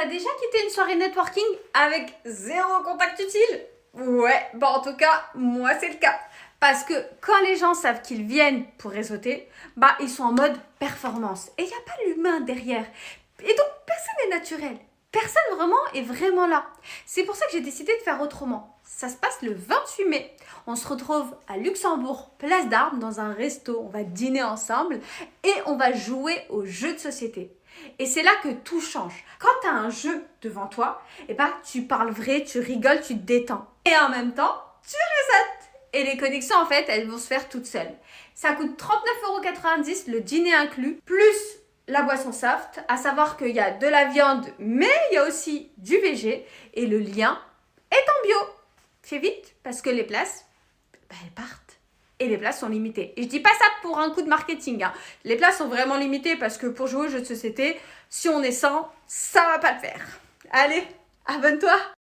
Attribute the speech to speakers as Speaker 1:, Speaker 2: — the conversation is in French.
Speaker 1: T'as déjà quitté une soirée networking avec zéro contact utile? Ouais, bah en tout cas, moi c'est le cas. Parce que quand les gens savent qu'ils viennent pour réseauter, bah ils sont en mode performance. Et il n'y a pas l'humain derrière. Et donc personne n'est naturel. Personne vraiment est vraiment là. C'est pour ça que j'ai décidé de faire autrement. Ça se passe le 28 mai. On se retrouve à Luxembourg, place d'Armes, dans un resto. On va dîner ensemble et on va jouer aux jeux de société. Et c'est là que tout change. Quand tu as un jeu devant toi, eh ben, tu parles vrai, tu rigoles, tu te détends. Et en même temps, tu resets. Et les connexions, en fait, elles vont se faire toutes seules. Ça coûte 39,90 €, le dîner inclus, plus la boisson soft, à savoir qu'il y a de la viande, mais il y a aussi du VG, et le lien est en bio. Fais vite, parce que les places, elles partent. Et les places sont limitées. Et je dis pas ça pour un coup de marketing, hein. Les places sont vraiment limitées parce que pour jouer aux jeux de société, si on est 100, ça va pas le faire. Allez, abonne-toi!